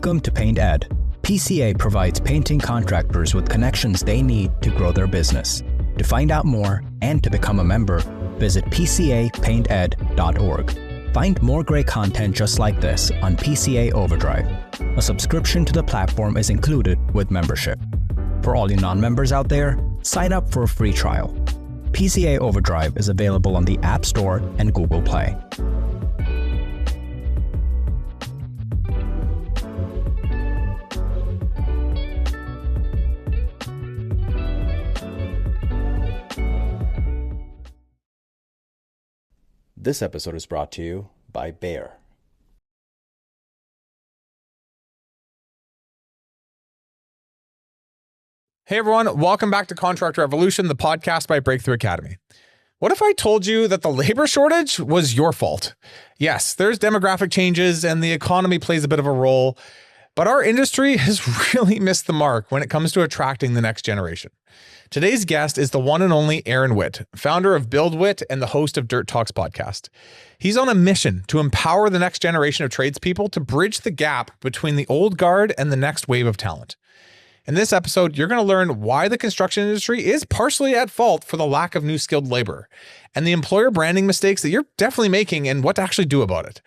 Welcome to Paint Ed. PCA provides painting contractors with connections they need to grow their business. To find out more and to become a member, visit pcapainted.org. Find more great content just like this on PCA Overdrive. A subscription to the platform is included with membership. For all you non-members out there, sign up for a free trial. PCA Overdrive is available on the App Store and Google Play. This episode is brought to you by Bayer. Hey everyone, welcome back to Contractor Evolution, the podcast by Breakthrough Academy. What if I told you that the labor shortage was your fault? Yes, there's demographic changes and the economy plays a bit of a role, but our industry has really missed the mark when it comes to attracting the next generation. Today's guest is the one and only Aaron Witt, founder of Build Witt and the host of Dirt Talks podcast. He's on a mission to empower the next generation of tradespeople to bridge the gap between the old guard and the next wave of talent. In this episode, you're going to learn why the construction industry is partially at fault for the lack of new skilled labor, and the employer branding mistakes that you're definitely making and what to actually do about it,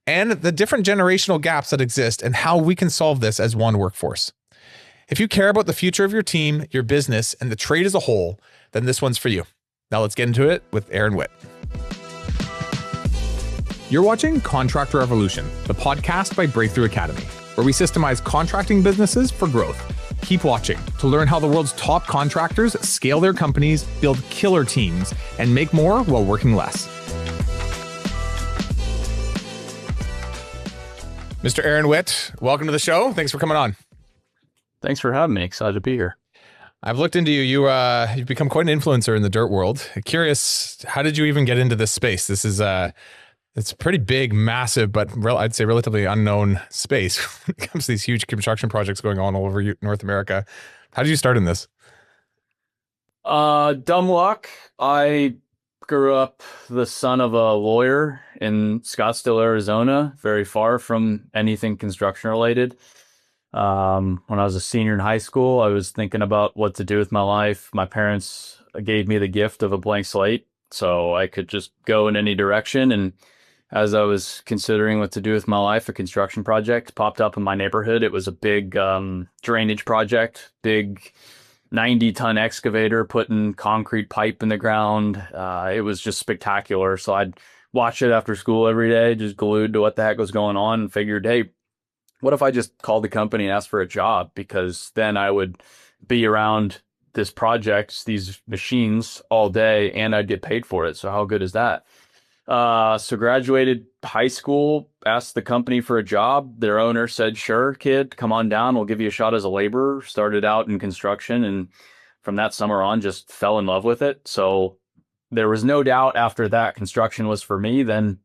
and the different generational gaps that exist and how we can solve this as one workforce. If you care about the future of your team, your business, and the trade as a whole, then this one's for you. Now let's get into it with Aaron Witt. You're watching Contractor Evolution, the podcast by Breakthrough Academy, where we systemize contracting businesses for growth. Keep watching to learn how the world's top contractors scale their companies, build killer teams, and make more while working less. Mr. Aaron Witt, welcome to the show. Thanks for coming on. Thanks for having me. Excited to be here. I've looked into you. You've become quite an influencer in the dirt world. Curious, how did you even get into this space? This is it's a pretty big, massive, but I'd say relatively unknown space when it comes to these huge construction projects going on all over North America. How did you start in this? Dumb luck. I grew up the son of a lawyer in Scottsdale, Arizona, very far from anything construction related. When I was a senior in high school, I was thinking about what to do with my life. My parents gave me the gift of a blank slate, so I could just go in any direction. And as I was considering what to do with my life, a construction project popped up in my neighborhood. It was a big drainage project, big 90-ton excavator putting concrete pipe in the ground. It was just spectacular. So I'd watch it after school every day, just glued to what the heck was going on, and figured, hey, what if I just called the company and asked for a job? Because then I would be around this project, these machines all day, and I'd get paid for it. So how good is that? So graduated high school, asked the company for a job. Their owner said, sure, kid, come on down. We'll give you a shot as a laborer. Started out in construction, and from that summer on, just fell in love with it. So there was no doubt after that construction was for me. Then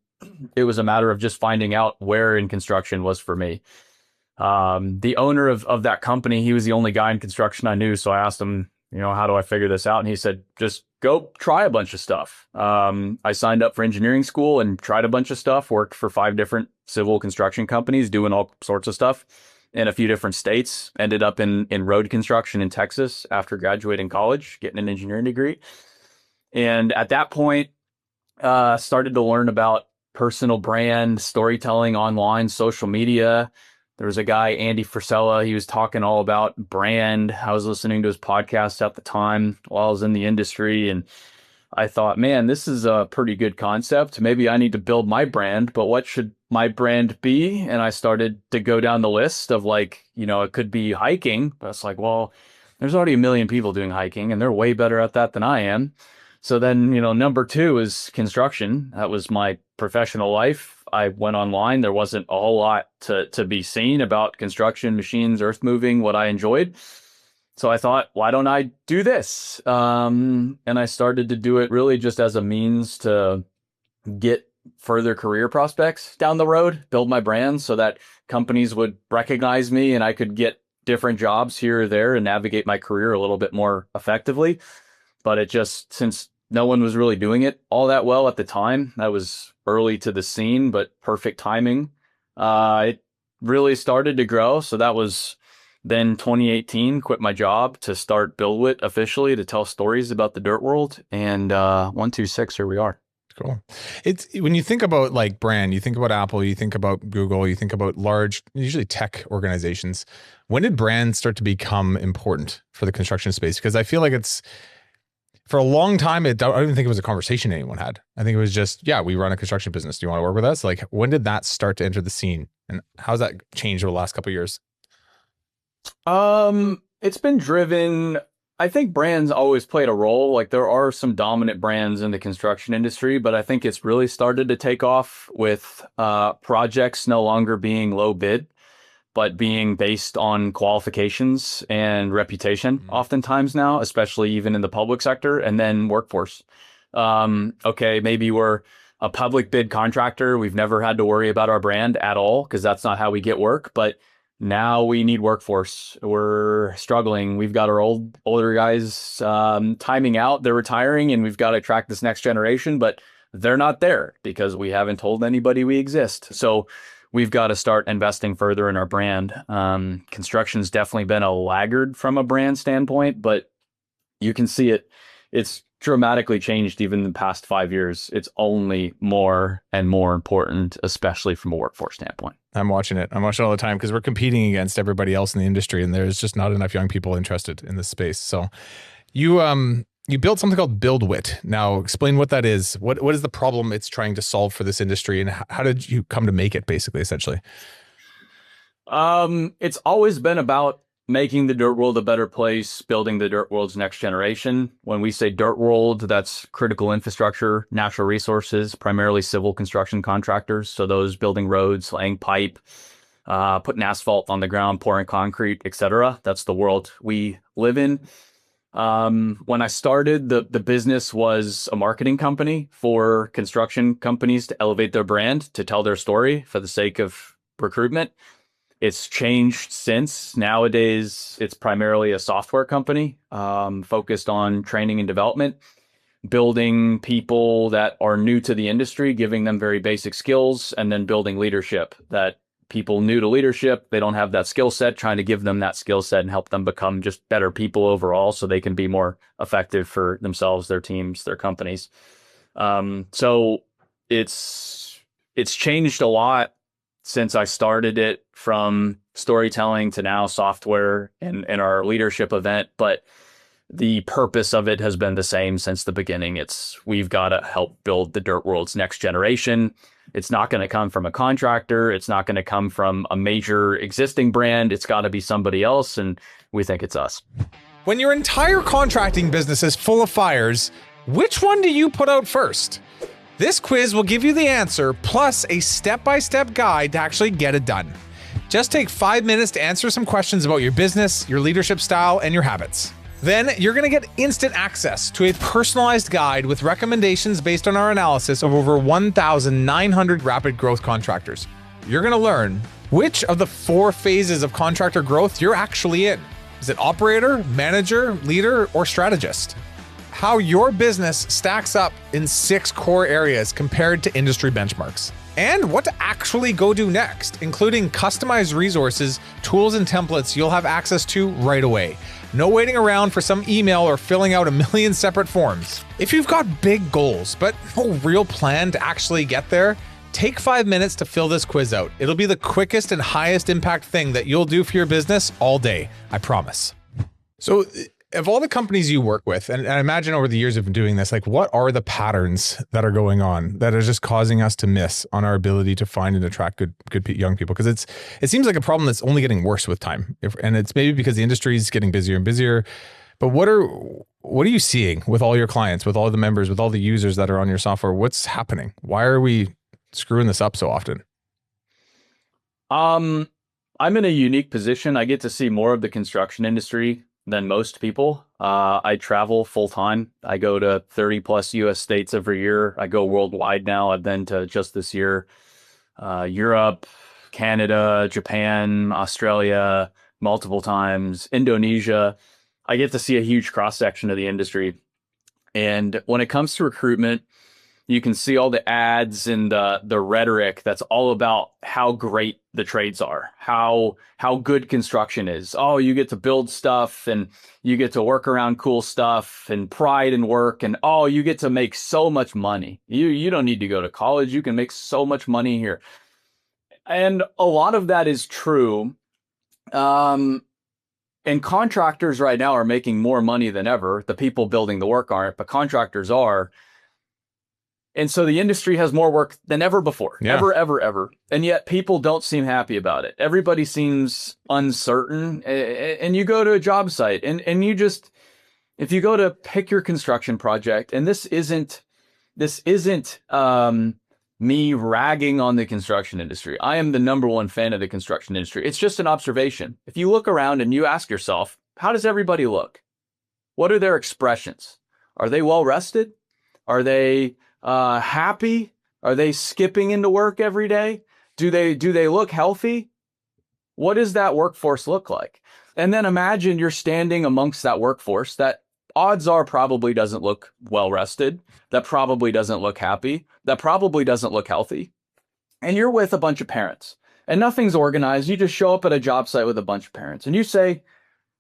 it was a matter of just finding out where in construction was for me. The owner of that company, he was the only guy in construction I knew. So I asked him, how do I figure this out? And he said, just go try a bunch of stuff. I signed up for engineering school and tried a bunch of stuff, worked for 5 different civil construction companies, doing all sorts of stuff in a few different states, ended up in road construction in Texas after graduating college, getting an engineering degree. And at that point, started to learn about personal brand, storytelling online, social media. There was a guy, Andy Frisella, he was talking all about brand. I was listening to his podcast at the time while I was in the industry, and I thought, man, this is a pretty good concept. Maybe I need to build my brand, but what should my brand be? And I started to go down the list of it could be hiking, but it's like, well, there's already a million people doing hiking, and they're way better at that than I am. So then, number 2 is construction. That was my professional life. I went online. There wasn't a whole lot to be seen about construction, machines, earth moving, what I enjoyed. So I thought, why don't I do this? And I started to do it really just as a means to get further career prospects down the road, build my brand so that companies would recognize me and I could get different jobs here or there and navigate my career a little bit more effectively. But it just, since no one was really doing it all that well at the time, I was early to the scene, but perfect timing. It really started to grow. So that was then 2018, quit my job to start Witt officially to tell stories about the dirt world. And 126, here we are. Cool. It's when you think about like brand, you think about Apple, you think about Google, you think about large, usually tech organizations. When did brands start to become important for the construction space? Because I feel like it's for a long time, I don't even think it was a conversation anyone had. I think it was just, yeah, we run a construction business. Do you want to work with us? Like, when did that start to enter the scene? And how's that changed over the last couple of years? It's been driven. I think brands always played a role. Like there are some dominant brands in the construction industry, but I think it's really started to take off with projects no longer being low bid, but being based on qualifications and reputation oftentimes now, especially even in the public sector, and then workforce. Okay, maybe we're a public bid contractor. We've never had to worry about our brand at all because that's not how we get work, but now we need workforce. We're struggling. We've got our older guys timing out. They're retiring, and we've got to attract this next generation, but they're not there because we haven't told anybody we exist. So we've got to start investing further in our brand. Construction's definitely been a laggard from a brand standpoint, but you can see it. It's dramatically changed even in the past 5 years. It's only more and more important, especially from a workforce standpoint. I'm watching it. I'm watching it all the time because we're competing against everybody else in the industry, and there's just not enough young people interested in this space. So you built something called Witt. Now explain what that is. What is the problem it's trying to solve for this industry, and how did you come to make it, basically, essentially? It's always been about making the dirt world a better place, building the dirt world's next generation. When we say dirt world, that's critical infrastructure, natural resources, primarily civil construction contractors. So those building roads, laying pipe, putting asphalt on the ground, pouring concrete, etc. That's the world we live in. When I started, the business was a marketing company for construction companies to elevate their brand, to tell their story for the sake of recruitment. It's changed since. Nowadays, it's primarily a software company focused on training and development, building people that are new to the industry, giving them very basic skills, and then building leadership. That people new to leadership, they don't have that skill set, trying to give them that skill set and help them become just better people overall so they can be more effective for themselves, their teams, their companies. So it's changed a lot since I started it, from storytelling to now software and our leadership event. But the purpose of it has been the same since the beginning. We've got to help build the dirt world's next generation. It's not going to come from a contractor. It's not going to come from a major existing brand. It's got to be somebody else. And we think it's us. When your entire contracting business is full of fires, which one do you put out first? This quiz will give you the answer, plus a step-by-step guide to actually get it done. Just take 5 minutes to answer some questions about your business, your leadership style, and your habits. Then you're going to get instant access to a personalized guide with recommendations based on our analysis of over 1,900 rapid growth contractors. You're going to learn which of the 4 phases of contractor growth you're actually in. Is it operator, manager, leader, or strategist? How your business stacks up in 6 core areas compared to industry benchmarks, and what to actually go do next, including customized resources, tools, and templates you'll have access to right away. No waiting around for some email or filling out a million separate forms. If you've got big goals, but no real plan to actually get there, take 5 minutes to fill this quiz out. It'll be the quickest and highest impact thing that you'll do for your business all day, I promise. So, of all the companies you work with, and I imagine over the years you've been doing this, like what are the patterns that are going on that are just causing us to miss on our ability to find and attract good young people? Because it seems like a problem that's only getting worse with time, and it's maybe because the industry is getting busier and busier. But what are you seeing with all your clients, with all the members, with all the users that are on your software? What's happening? Why are we screwing this up so often? I'm in a unique position. I get to see more of the construction industry than most people. I travel full time. I go to 30 plus US states every year. I go worldwide now. I've been to, just this year, Europe, Canada, Japan, Australia, multiple times, Indonesia. I get to see a huge cross section of the industry. And when it comes to recruitment, you can see all the ads and the rhetoric that's all about how great the trades are, how good construction is. Oh, you get to build stuff and you get to work around cool stuff and pride in work, and oh, you get to make so much money. You don't need to go to college. You can make so much money here. And a lot of that is true. And contractors right now are making more money than ever. The people building the work aren't, but contractors are. And so the industry has more work than ever before, ever. And yet people don't seem happy about it. Everybody seems uncertain. And you go to a job site and you just, if you go to pick your construction project, and this isn't me ragging on the construction industry. I am the #1 fan of the construction industry. It's just an observation. If you look around and you ask yourself, how does everybody look? What are their expressions? Are they well rested? Are they happy? Are they skipping into work every day? Do they look healthy? What does that workforce look like? And then imagine you're standing amongst that workforce that odds are probably doesn't look well rested, that probably doesn't look happy, that probably doesn't look healthy. And you're with a bunch of parents and nothing's organized. You just show up at a job site with a bunch of parents and you say,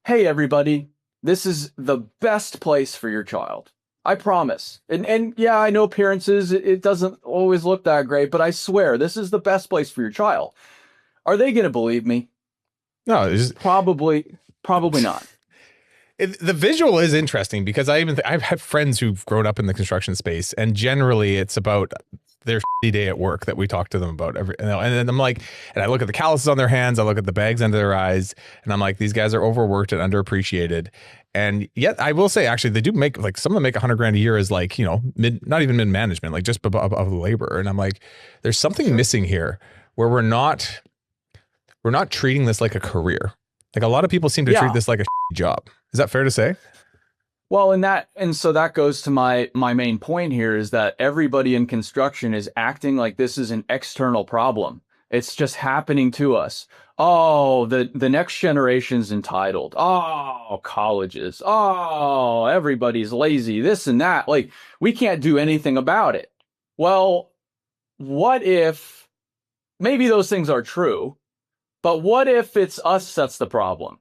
hey, everybody, this is the best place for your child. I promise. And yeah, I know appearances, it doesn't always look that great, but I swear this is the best place for your child. Are they going to believe me? No, it's probably not. The visual is interesting because I've had friends who've grown up in the construction space, and generally it's about their shitty day at work that we talk to them about and then I'm like, and I look at the calluses on their hands, I look at the bags under their eyes, and I'm like, these guys are overworked and underappreciated. And yet I will say, actually, they do make, like, some of them make $100,000 a year as, like, you know, not even mid management, like just above labor. And I'm like, there's something missing here where we're not treating this like a career. Like, a lot of people seem to treat this like a job. Is that fair to say? Well, and so that goes to my main point here, is that everybody in construction is acting like this is an external problem. It's just happening to us. Oh, the next generation's entitled. Oh, colleges. Oh, everybody's lazy, this and that. Like, we can't do anything about it. Well, what if maybe those things are true, but what if it's us that's the problem?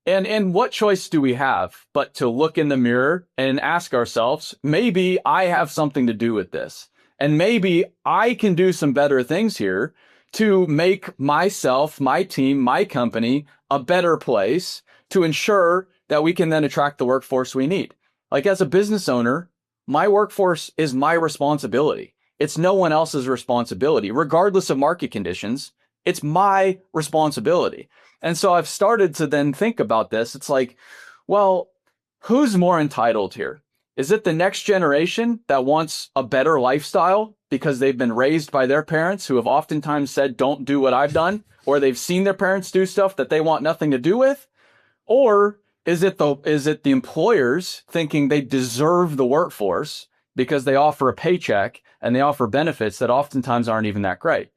And what choice do we have but to look in the mirror and ask ourselves, maybe I have something to do with this, and maybe I can do some better things here to make myself, my team, my company a better place, to ensure that we can then attract the workforce we need. Like, as a business owner, my workforce is my responsibility. It's no one else's responsibility, regardless of market conditions. It's my responsibility. And so I've started to then think about this. It's like, well, who's more entitled here? Is it the next generation that wants a better lifestyle because they've been raised by their parents who have oftentimes said, don't do what I've done, or they've seen their parents do stuff that they want nothing to do with? Or is it the employers thinking they deserve the workforce because they offer a paycheck and they offer benefits that oftentimes aren't even that great?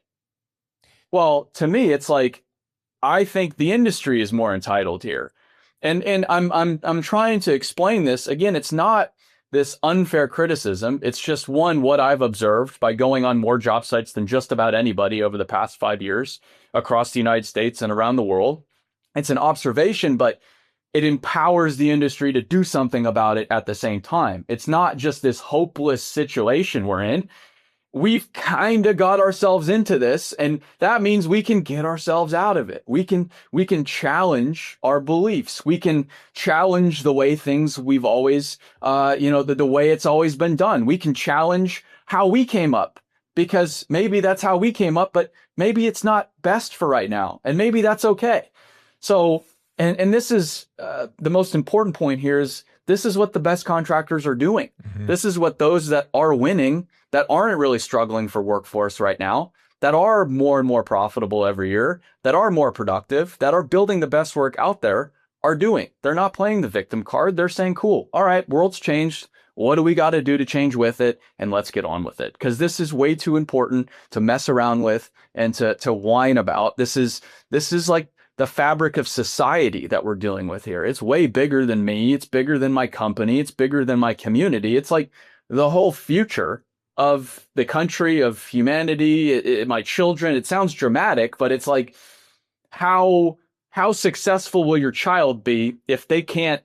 Well, to me, it's like, I think the industry is more entitled here. And I'm trying to explain this. Again, it's not this unfair criticism. It's just what I've observed by going on more job sites than just about anybody over the past 5 years across the United States and around the world. It's an observation, but it empowers the industry to do something about it at the same time. It's not just this hopeless situation we're in. We've kind of got ourselves into this, and that means we can get ourselves out of it. We can challenge our beliefs. We can challenge the way things we've always, the way it's always been done. We can challenge how we came up, because maybe that's how we came up, but maybe it's not best for right now, and maybe that's okay. So, and this is the most important point here, is this is what the best contractors are doing. Mm-hmm. This is what those that are winning, that aren't really struggling for workforce right now, that are more and more profitable every year, that are more productive, that are building the best work out there, are doing. They're not playing the victim card. They're saying, cool, all right, world's changed. What do we got to do to change with it? And let's get on with it. Because this is way too important to mess around with and to whine about. This is like the fabric of society that we're dealing with here. It's way bigger than me. It's bigger than my company. It's bigger than my community. It's like the whole future of the country, of humanity, my children. It sounds dramatic, but it's like, how successful will your child be if they can't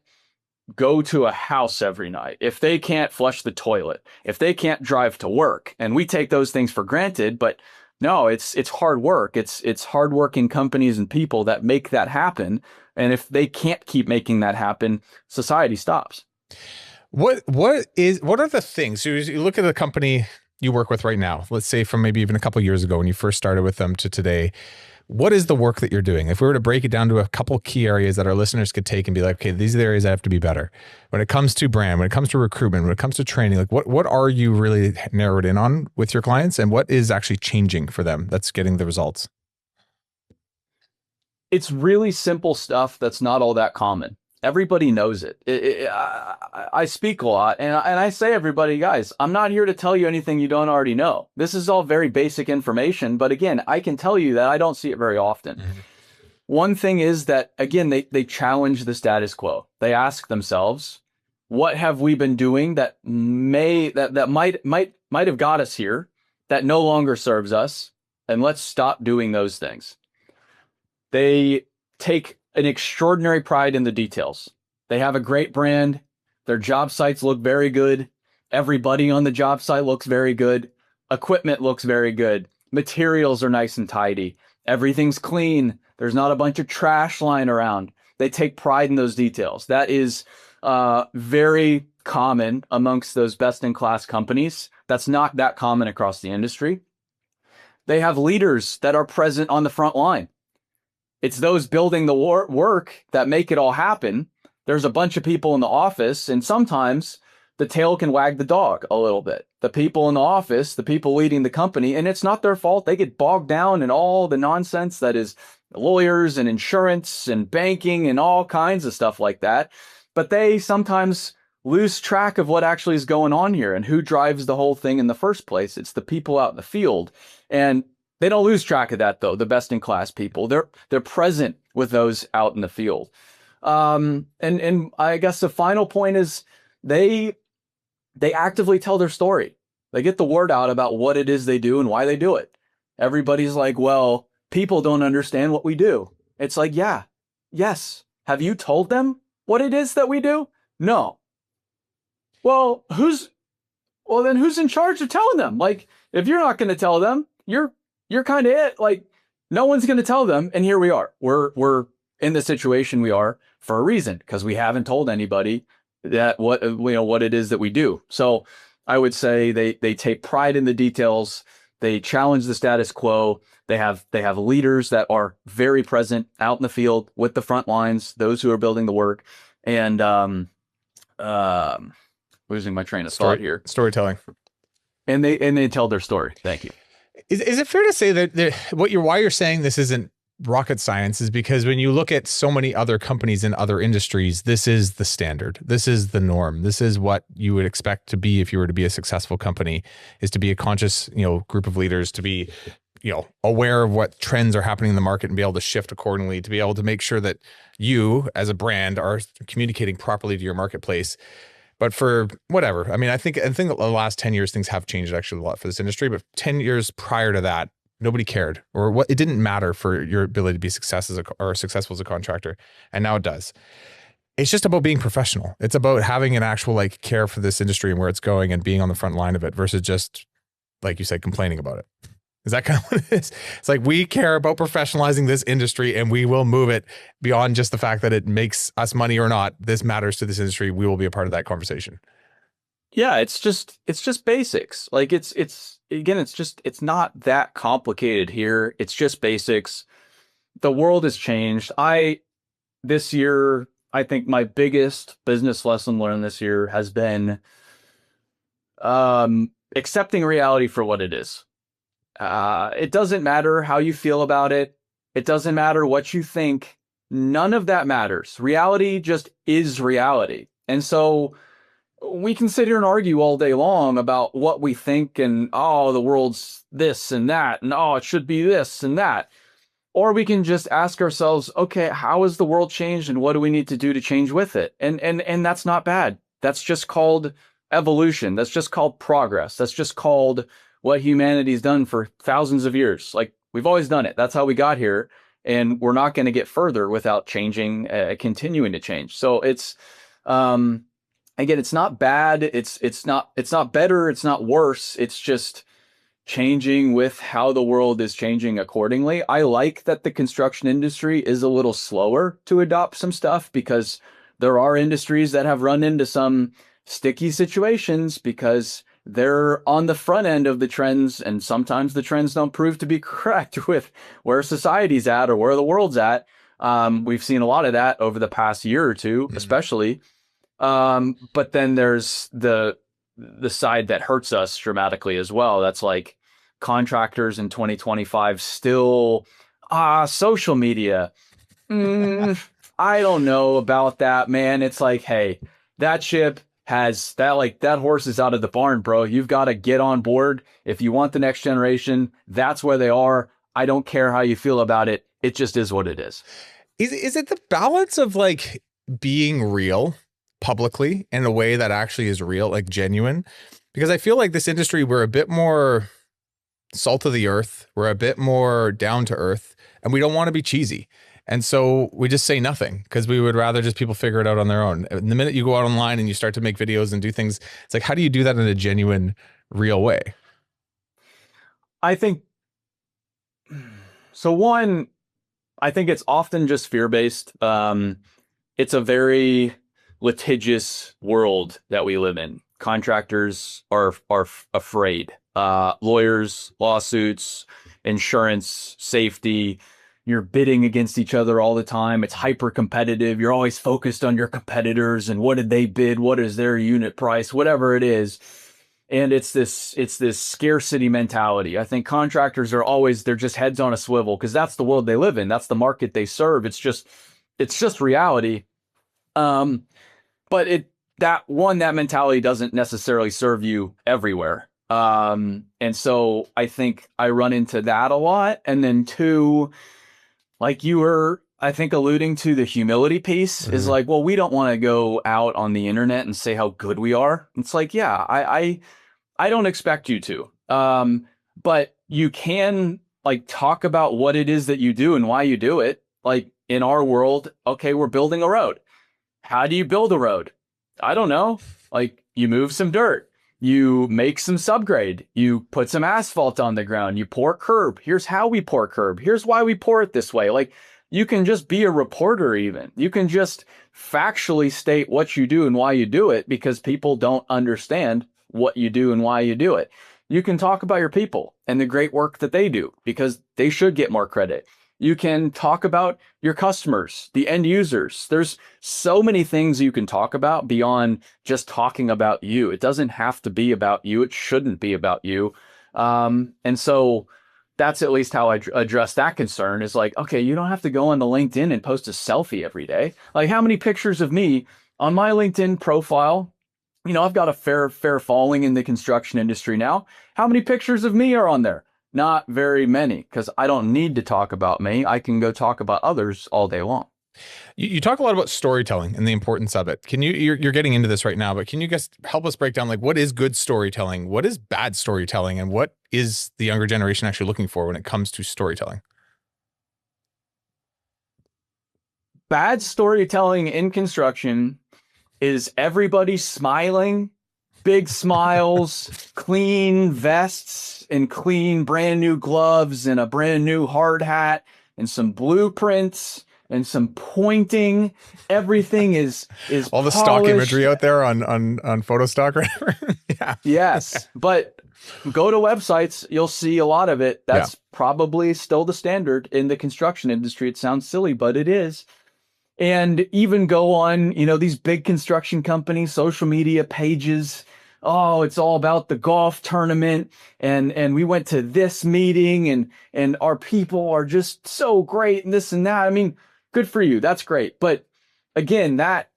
go to a house every night, if they can't flush the toilet, if they can't drive to work? And we take those things for granted, but no, it's hard work. It's hardworking companies and people that make that happen. And if they can't keep making that happen, society stops. What are the things? So you look at the company you work with right now, let's say from maybe even a couple of years ago when you first started with them to today. What is the work that you're doing? If we were to break it down to a couple of key areas that our listeners could take and be like, okay, these are the areas I have to be better. When it comes to brand, when it comes to recruitment, when it comes to training, like what are you really narrowed in on with your clients, and what is actually changing for them that's getting the results? It's really simple stuff that's not all that common. Everybody knows it. I speak a lot, and I say, everybody, guys, I'm not here to tell you anything you don't already know. This is all very basic information, but again, I can tell you that I don't see it very often. Mm-hmm. One thing is that, again, they challenge the status quo. They ask themselves, what have we been doing that might have got us here, that no longer serves us, and let's stop doing those things. They take an extraordinary pride in the details. They have a great brand. Their job sites look very good. Everybody on the job site looks very good. Equipment looks very good. Materials are nice and tidy. Everything's clean. There's not a bunch of trash lying around. They take pride in those details. That is very common amongst those best-in-class companies. That's not that common across the industry. They have leaders that are present on the front line. It's those building the work that make it all happen. There's a bunch of people in the office, and sometimes the tail can wag the dog a little bit. The people in the office, the people leading the company, and it's not their fault. They get bogged down in all the nonsense that is lawyers and insurance and banking and all kinds of stuff like that. But they sometimes lose track of what actually is going on here and who drives the whole thing in the first place. It's the people out in the field. And they don't lose track of that, though. The best-in-class people, they're present with those out in the field. And I guess the final point is they actively tell their story. They get the word out about what it is they do and why they do it. Everybody's like, well, people don't understand what we do. It's like, yes. Have you told them what it is that we do? No. Well, then who's in charge of telling them? Like, if you're not going to tell them, you're kind of it. Like, no one's going to tell them. And here we are. We're in the situation we are for a reason, because we haven't told anybody that what it is that we do. So I would say they take pride in the details. They challenge the status quo. They have leaders that are very present out in the field with the front lines, those who are building the work. And losing my train of thought here. Storytelling. And they tell their story. Thank you. Is it fair to say that why you're saying this isn't rocket science is because when you look at so many other companies in other industries, this is the standard. This is the norm. This is what you would expect to be if you were to be a successful company, is to be a conscious, group of leaders, to be, aware of what trends are happening in the market and be able to shift accordingly, to be able to make sure that you as a brand are communicating properly to your marketplace. But for whatever, I think the last 10 years, things have changed actually a lot for this industry, but 10 years prior to that, nobody cared, or it didn't matter for your ability to be successful as a contractor. And now it does. It's just about being professional. It's about having an actual care for this industry and where it's going and being on the front line of it versus just, like you said, complaining about it. Is that kind of what it is? It's like, we care about professionalizing this industry and we will move it beyond just the fact that it makes us money or not. This matters to this industry. We will be a part of that conversation. Yeah, it's just basics. Like it's not that complicated here. It's just basics. The world has changed. This year, I think my biggest business lesson learned this year has been accepting reality for what it is. It doesn't matter how you feel about it. It doesn't matter what you think. None of that matters. Reality just is reality. And so we can sit here and argue all day long about what we think and, oh, the world's this and that, and oh, it should be this and that. Or we can just ask ourselves, okay, how has the world changed and what do we need to do to change with it? And that's not bad. That's just called evolution. That's just called progress. That's just called what humanity's done for thousands of years. Like, we've always done it. That's how we got here. And we're not going to get further without changing, continuing to change. So it's, again, it's not bad. It's not better. It's not worse. It's just changing with how the world is changing accordingly. I like that the construction industry is a little slower to adopt some stuff, because there are industries that have run into some sticky situations because they're on the front end of the trends, and sometimes the trends don't prove to be correct with where society's at or where the world's at. We've seen a lot of that over the past year or two, especially. But then there's the side that hurts us dramatically as well. That's like contractors in 2025 still, social media. I don't know about that, man. It's like, hey, that ship has that horse is out of the barn, bro. You've got to get on board. If you want the next generation, that's where they are. I don't care how you feel about it. It just is what it is. Is it the balance of like being real publicly in a way that actually is real, like genuine? Because I feel like this industry, we're a bit more salt of the earth. We're a bit more down to earth, and we don't want to be cheesy. And so we just say nothing because we would rather just people figure it out on their own. And the minute you go out online and you start to make videos and do things, it's like, how do you do that in a genuine, real way? I think, so one, I think it's often just fear-based. It's a very litigious world that we live in. Contractors are afraid. Lawyers, lawsuits, insurance, safety. You're bidding against each other all the time. It's hyper competitive. You're always focused on your competitors and what did they bid? What is their unit price? Whatever it is. And it's this scarcity mentality. I think contractors are always, they're just heads on a swivel because that's the world they live in. That's the market they serve. It's just reality. But that mentality doesn't necessarily serve you everywhere. And so I think I run into that a lot. And then two, like you were, I think, alluding to the humility piece is like, well, we don't want to go out on the internet and say how good we are. It's like, yeah, I don't expect you to. But you can like talk about what it is that you do and why you do it. Like in our world, okay, we're building a road. How do you build a road? I don't know. Like you move some dirt. You make some subgrade. You put some asphalt on the ground. You pour curb. Here's how we pour curb. Here's why we pour it this way. Like you can just be a reporter even. You can just factually state what you do and why you do it because people don't understand what you do and why you do it. You can talk about your people and the great work that they do because they should get more credit. You can talk about your customers, the end users. There's so many things you can talk about beyond just talking about you. It doesn't have to be about you. It shouldn't be about you. And so that's at least how I address that concern is like, okay, you don't have to go on the LinkedIn and post a selfie every day. Like how many pictures of me on my LinkedIn profile? You know, I've got a fair following in the construction industry now. How many pictures of me are on there? Not very many, because I don't need to talk about me. I can go talk about others all day long. You talk a lot about storytelling and the importance of it. Can you're getting into this right now, but can you guys help us break down like what is good storytelling? What is bad storytelling? And what is the younger generation actually looking for when it comes to storytelling? Bad storytelling in construction is everybody smiling, big smiles, clean vests, and clean brand new gloves and a brand new hard hat and some blueprints and some pointing. Everything is all the polished. Stock imagery out there on photo stock, right? Yeah. Yes, but go to websites, you'll see a lot of it. That's probably still the standard in the construction industry. It sounds silly, but it is. And even go on, you know, these big construction companies, social media pages. Oh, it's all about the golf tournament and we went to this meeting and our people are just so great and this and that. I mean, good for you. That's great. But again, that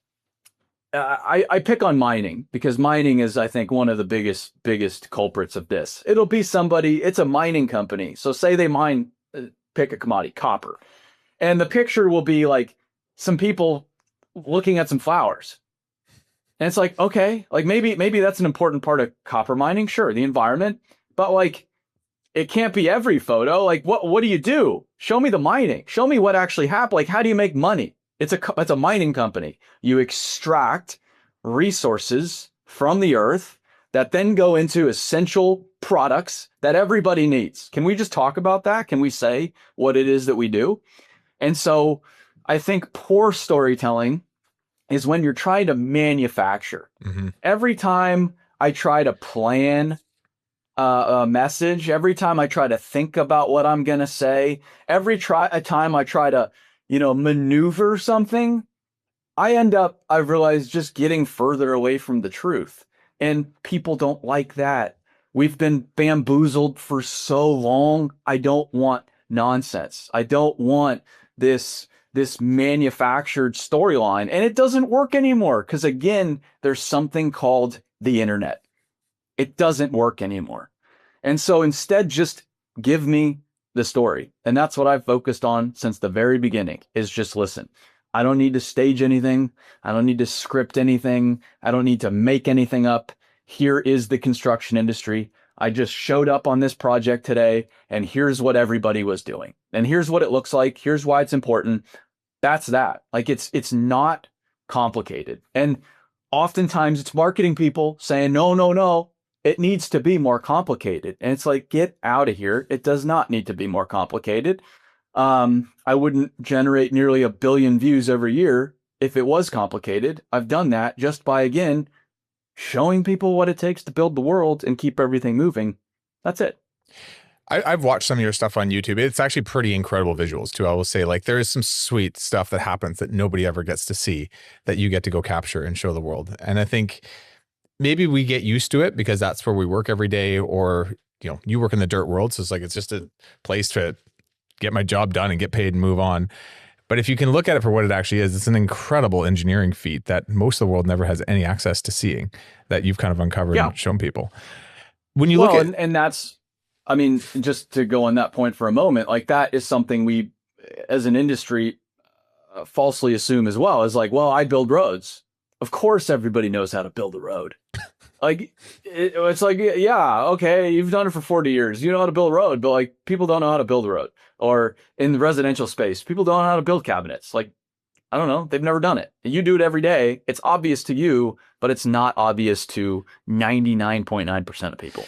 I pick on mining because mining is, I think, one of the biggest culprits of this. It'll be somebody, it's a mining company. So say they mine, pick a commodity, copper. And the picture will be like some people looking at some flowers. And it's like, okay, like maybe that's an important part of copper mining. Sure, the environment, but like it can't be every photo. Like what do you do? Show me the mining. Show me what actually happened. Like how do you make money? It's a mining company. You extract resources from the earth that then go into essential products that everybody needs. Can we just talk about that? Can we say what it is that we do? And so I think poor storytelling is when you're trying to manufacture. Mm-hmm. Every time I try to plan a message, every time I try to think about what I'm going to say, time I try to, maneuver something, I've realized just getting further away from the truth. And people don't like that. We've been bamboozled for so long. I don't want nonsense. I don't want this manufactured storyline. And it doesn't work anymore because, again, there's something called the internet. It doesn't work anymore. And so instead, just give me the story. And that's what I've focused on since the very beginning, is just listen. I don't need to stage anything. I don't need to script anything. I don't need to make anything up. Here is the construction industry. I just showed up on this project today, and here's what everybody was doing. And here's what it looks like. Here's why it's important. That's that. Like it's not complicated. And oftentimes it's marketing people saying, no, it needs to be more complicated. And it's like, get out of here. It does not need to be more complicated. I wouldn't generate nearly 1 billion views every year if it was complicated. I've done that just by, again, showing people what it takes to build the world and keep everything moving. That's it. I've watched some of your stuff on YouTube. It's actually pretty incredible visuals too. I will say, like, there is some sweet stuff that happens that nobody ever gets to see that you get to go capture and show the world. And I think maybe we get used to it because that's where we work every day, or, you work in the dirt world. So it's like, it's just a place to get my job done and get paid and move on. But if you can look at it for what it actually is, it's an incredible engineering feat that most of the world never has any access to seeing, that you've kind of uncovered and shown people. When you look at, and that's, I mean, just to go on that point for a moment, like that is something we, as an industry, falsely assume as well, is like, well, I build roads. Of course, everybody knows how to build a road. Like, it's like, yeah, okay, you've done it for 40 years. You know how to build a road, but like people don't know how to build a road. Or in the residential space, people don't know how to build cabinets. Like, I don't know, they've never done it. You do it every day. It's obvious to you, but it's not obvious to 99.9% of people.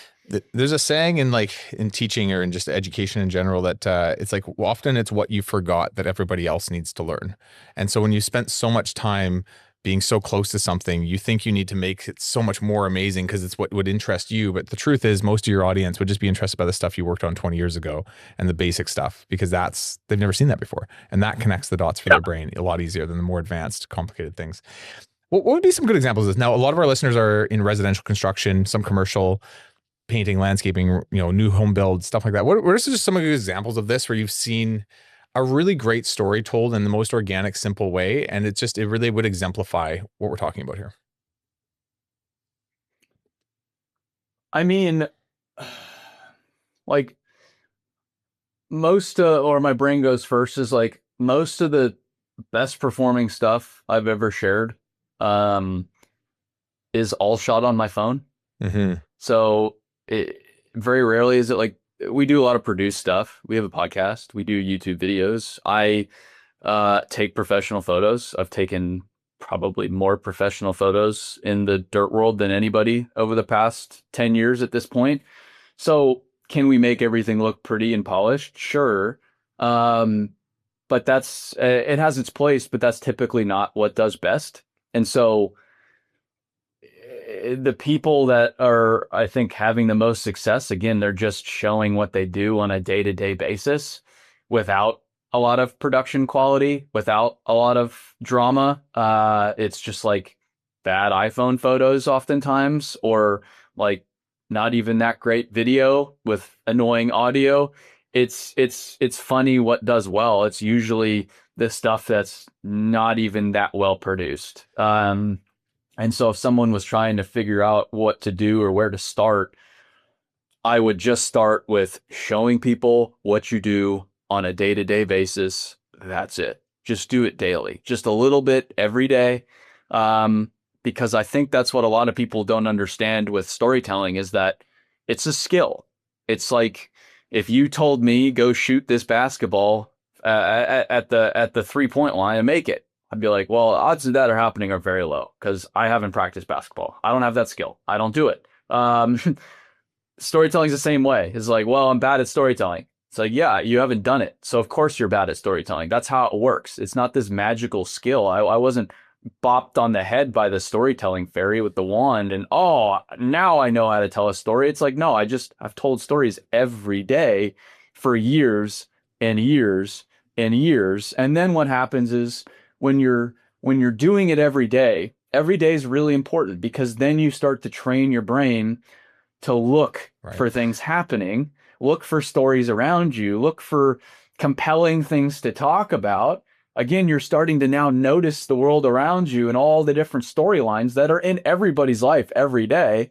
There's a saying in teaching or in just education in general that it's like, often it's what you forgot that everybody else needs to learn. And so when you spent so much time being so close to something, you think you need to make it so much more amazing because it's what would interest you. But the truth is, most of your audience would just be interested by the stuff you worked on 20 years ago and the basic stuff, because they've never seen that before. And that connects the dots for their brain a lot easier than the more advanced, complicated things. What would be some good examples of this? Now, a lot of our listeners are in residential construction, some commercial, painting, landscaping, new home build, stuff like that. What are just some of the examples of this where you've seen a really great story told in the most organic, simple way, and it really would exemplify what we're talking about here? I mean, like most, or my brain goes first, is like most of the best performing stuff I've ever shared is all shot on my phone. Mm-hmm. So very rarely is it like, we do a lot of produced stuff. We have a podcast. We do YouTube videos. I take professional photos. I've taken probably more professional photos in the dirt world than anybody over the past 10 years at this point. So can we make everything look pretty and polished? Sure. But that's, it has its place, but that's typically not what does best. And so the people that are, I think, having the most success, again, they're just showing what they do on a day-to-day basis without a lot of production quality, without a lot of drama. It's just like bad iPhone photos oftentimes, or like not even that great video with annoying audio. It's funny what does well. It's usually the stuff that's not even that well produced. And so if someone was trying to figure out what to do or where to start, I would just start with showing people what you do on a day-to-day basis. That's it. Just do it daily, just a little bit every day. because I think that's what a lot of people don't understand with storytelling, is that it's a skill. It's like if you told me go shoot this basketball at the 3-point line and make it, I'd be like, well, odds of that are happening are very low because I haven't practiced basketball. I don't have that skill. I don't do it. Storytelling's the same way. It's like, well, I'm bad at storytelling. It's like, yeah, you haven't done it. So of course you're bad at storytelling. That's how it works. It's not this magical skill. I wasn't bopped on the head by the storytelling fairy with the wand and, oh, now I know how to tell a story. It's like, no, I've told stories every day for years and years and years. And then what happens is when you're doing it every day is really important, because then you start to train your brain to look for things happening, look for stories around you, look for compelling things to talk about. Again, you're starting to now notice the world around you and all the different storylines that are in everybody's life every day,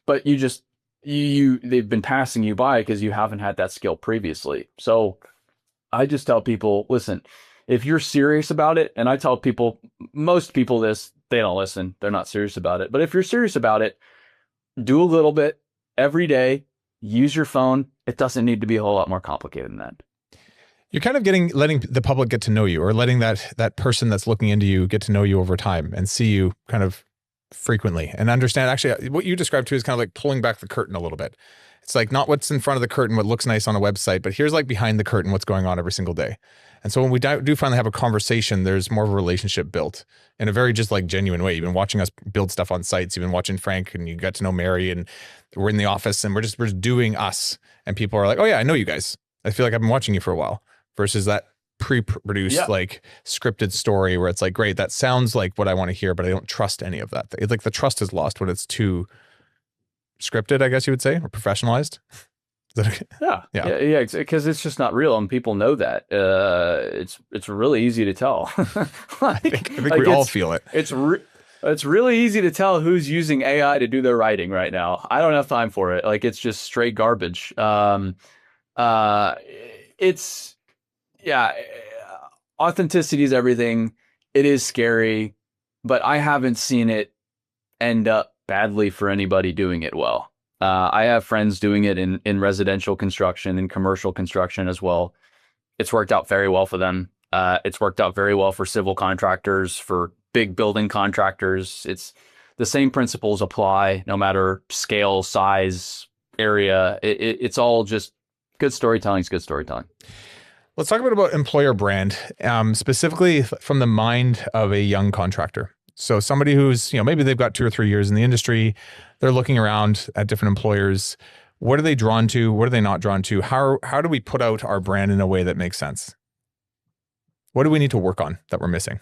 but they've been passing you by because you haven't had that skill previously. So I just tell people, listen, if you're serious about it, and I tell people, most people this, they don't listen, they're not serious about it. But if you're serious about it, do a little bit every day, use your phone. It doesn't need to be a whole lot more complicated than that. You're kind of letting the public get to know you, or letting that person that's looking into you get to know you over time and see you kind of frequently and understand. Actually, what you described to is kind of like pulling back the curtain a little bit. It's like not what's in front of the curtain, what looks nice on a website, but here's like behind the curtain, what's going on every single day. And so when we do finally have a conversation, there's more of a relationship built in a very just like genuine way. You've been watching us build stuff on sites. You've been watching Frank, and you got to know Mary, and we're in the office and we're just doing us. And people are like, oh yeah, I know you guys. I feel like I've been watching you for a while, versus that pre-produced like scripted story where it's like, great, that sounds like what I want to hear, but I don't trust any of that. It's like the trust is lost when it's too scripted, I guess you would say, or professionalized. Yeah, because it's just not real, and people know that. It's really easy to tell. I think we all feel it. It's really easy to tell who's using AI to do their writing right now. I don't have time for it. Like, it's just straight garbage. Authenticity is everything. It is scary, but I haven't seen it end up badly for anybody doing it well. I have friends doing it in residential construction and commercial construction as well. It's worked out very well for them. It's worked out very well for civil contractors, for big building contractors. It's the same principles apply no matter scale, size, area. It's all just good storytelling is good storytelling. Let's talk a bit about employer brand, specifically from the mind of a young contractor. So somebody who's, maybe they've got 2 or 3 years in the industry, they're looking around at different employers. What are they drawn to? What are they not drawn to? How do we put out our brand in a way that makes sense? What do we need to work on that we're missing?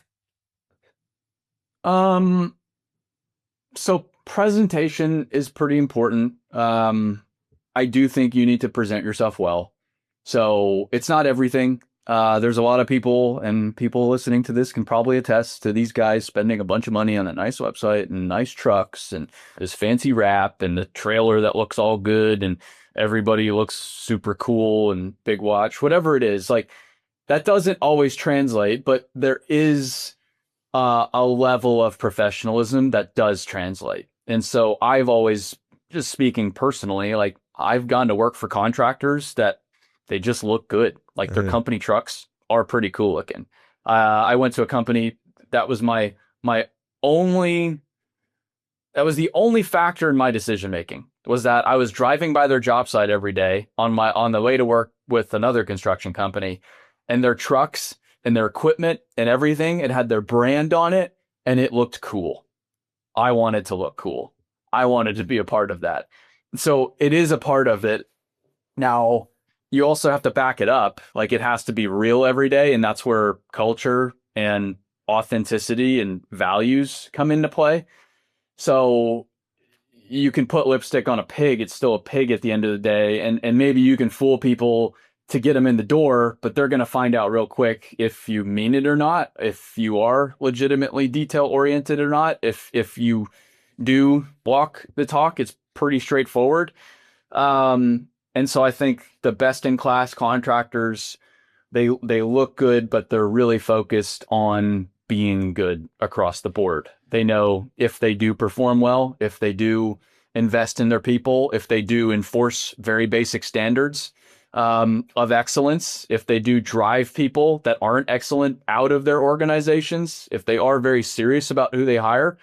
So presentation is pretty important. I do think you need to present yourself well. So it's not everything. There's a lot of people, and people listening to this can probably attest to these guys spending a bunch of money on a nice website and nice trucks and this fancy wrap and the trailer that looks all good and everybody looks super cool and big watch, whatever it is. Like, that doesn't always translate, but there is a level of professionalism that does translate. And so I've always, just speaking personally, like, I've gone to work for contractors that they just look good. Like, their company trucks are pretty cool looking. I went to a company that was the only factor in my decision making, was that I was driving by their job site every day on the way to work with another construction company, and their trucks and their equipment and everything, it had their brand on it and it looked cool. I wanted to look cool. I wanted to be a part of that. So it is a part of it. Now, you also have to back it up. Like, it has to be real every day. And that's where culture and authenticity and values come into play. So you can put lipstick on a pig. It's still a pig at the end of the day. And maybe you can fool people to get them in the door, but they're going to find out real quick if you mean it or not, if you are legitimately detail oriented or not. If you do walk the talk, it's pretty straightforward. And so I think the best in class contractors, they look good, but they're really focused on being good across the board. They know if they do perform well, if they do invest in their people, if they do enforce very basic standards of excellence, if they do drive people that aren't excellent out of their organizations, if they are very serious about who they hire,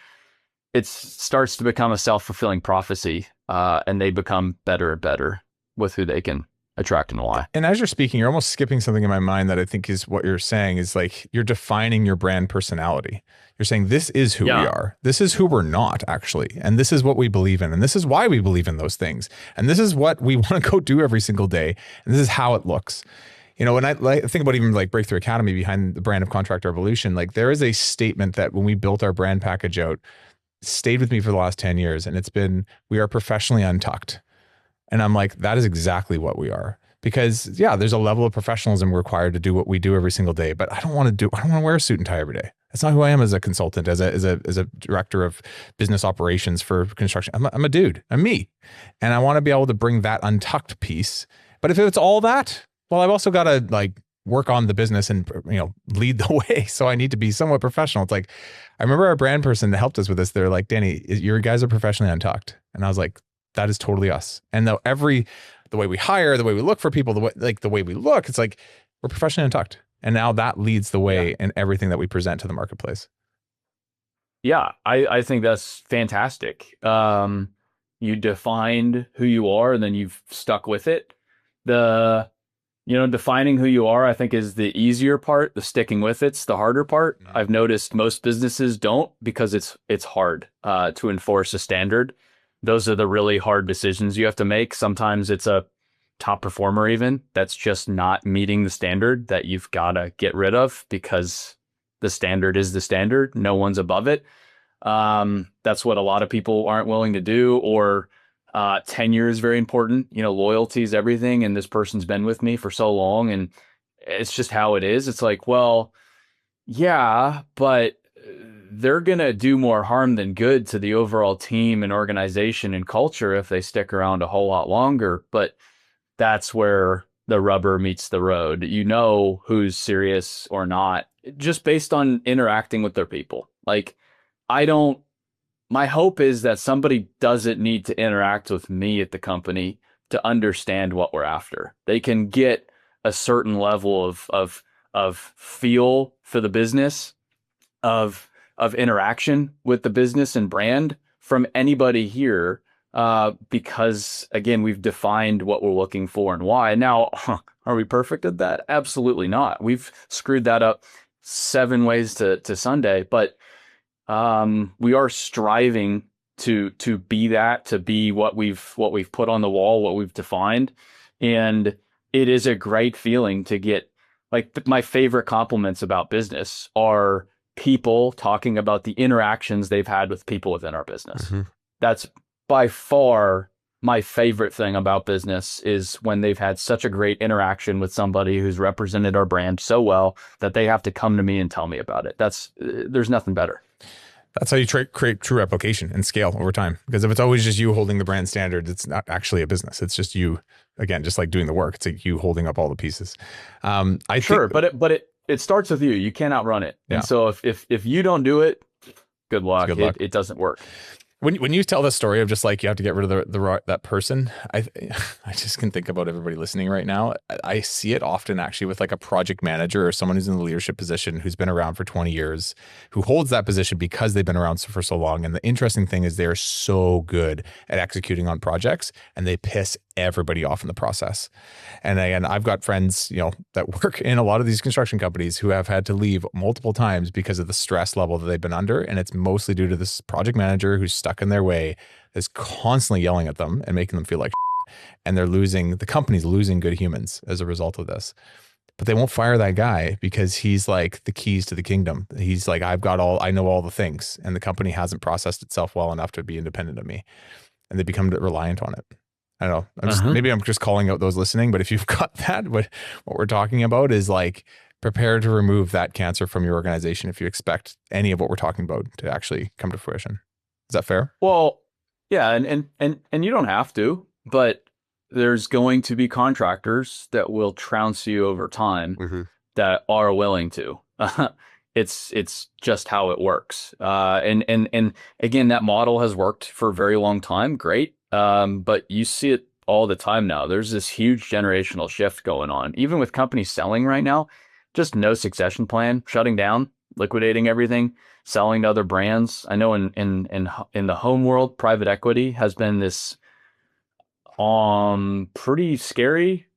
it starts to become a self-fulfilling prophecy, and they become better and better with who they can attract and why. And as you're speaking, you're almost skipping something in my mind that I think is what you're saying is like, you're defining your brand personality. You're saying this is who we are. This is who we're not, actually. And this is what we believe in. And this is why we believe in those things. And this is what we want to go do every single day. And this is how it looks. You know, when I think about even like Breakthrough Academy behind the brand of Contractor Evolution, like there is a statement that when we built our brand package out, stayed with me for the last 10 years. And it's been, we are professionally untucked. And I'm like, that is exactly what we are. Because yeah, there's a level of professionalism required to do what we do every single day, but I don't want to wear a suit and tie every day. That's not who I am as a consultant, as a director of business operations for construction. I'm a dude. I'm me. And I want to be able to bring that untucked piece. But if it's all that, well, I've also got to like work on the business and, you know, lead the way. So I need to be somewhat professional. It's like, I remember our brand person that helped us with this. They're like, Danny, your guys are professionally untucked. And I was like, that is totally us. And though the way we hire, the way we look for people, the way we look, it's like we're professionally untucked. And now that leads the way in everything that we present to the marketplace. Yeah, I think that's fantastic. You defined who you are and then you've stuck with it. Defining who you are, I think, is the easier part. The sticking with it's the harder part. Mm-hmm. I've noticed most businesses don't, because it's hard to enforce a standard. Those are the really hard decisions you have to make. Sometimes it's a top performer even that's just not meeting the standard that you've got to get rid of, because the standard is the standard. No one's above it. That's what a lot of people aren't willing to do. Or tenure is very important. You know, loyalty is everything. And this person's been with me for so long and it's just how it is. It's like, well, yeah, but they're going to do more harm than good to the overall team and organization and culture if they stick around a whole lot longer. But that's where the rubber meets the road. You know who's serious or not, just based on interacting with their people. Like, my hope is that somebody doesn't need to interact with me at the company to understand what we're after. They can get a certain level of feel for the business, of interaction with the business and brand from anybody here, because again, we've defined what we're looking for and why. Now, are we perfect at that? Absolutely not. We've screwed that up 7 ways to Sunday, but we are striving to be that, to be what we've put on the wall, what we've defined. And it is a great feeling to get, like, my favorite compliments about business are people talking about the interactions they've had with people within our business. Mm-hmm. That's by far my favorite thing about business, is when they've had such a great interaction with somebody who's represented our brand so well that they have to come to me and tell me about it. There's nothing better. That's how you create true replication and scale over time. Because if it's always just you holding the brand standards, it's not actually a business. It's just you, again, just like doing the work. It's like you holding up all the pieces. It starts with you. You can't outrun it. Yeah. And so if you don't do it, good luck. It doesn't work. When you tell the story of just like you have to get rid of that person, I just can think about everybody listening right now. I see it often actually with like a project manager or someone who's in the leadership position who's been around for 20 years, who holds that position because they've been around for so long. And the interesting thing is they're so good at executing on projects and they piss everybody off in the process. And again, I've got friends, you know, that work in a lot of these construction companies who have had to leave multiple times because of the stress level that they've been under. And it's mostly due to this project manager who's stuck in their way, is constantly yelling at them and making them feel like shit. And the company's losing good humans as a result of this. But they won't fire that guy because he's like the keys to the kingdom. He's like, I know all the things, and the company hasn't processed itself well enough to be independent of me. And they become reliant on it. I don't know. Maybe I'm just calling out those listening, but if you've got that, what we're talking about is like, prepare to remove that cancer from your organization if you expect any of what we're talking about to actually come to fruition. Is that fair? Well, yeah, and you don't have to, but there's going to be contractors that will trounce you over time, mm-hmm. that are willing to. It's just how it works. And again, that model has worked for a very long time. Great. But you see it all the time now. There's this huge generational shift going on, even with companies selling right now, just no succession plan, shutting down, liquidating everything, selling to other brands. I know in the home world, private equity has been this pretty scary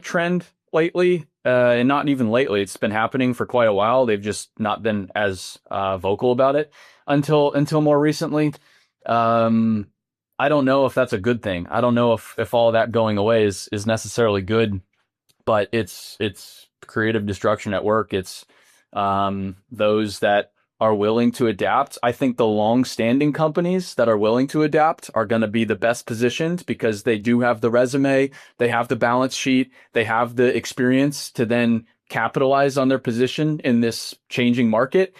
trend lately. And not even lately, it's been happening for quite a while. They've just not been as vocal about it until more recently. I don't know if that's a good thing. I don't know if all that going away is necessarily good, but it's creative destruction at work. It's those that are willing to adapt. I think the long-standing companies that are willing to adapt are going to be the best positioned because they do have the resume, they have the balance sheet, they have the experience to then capitalize on their position in this changing market.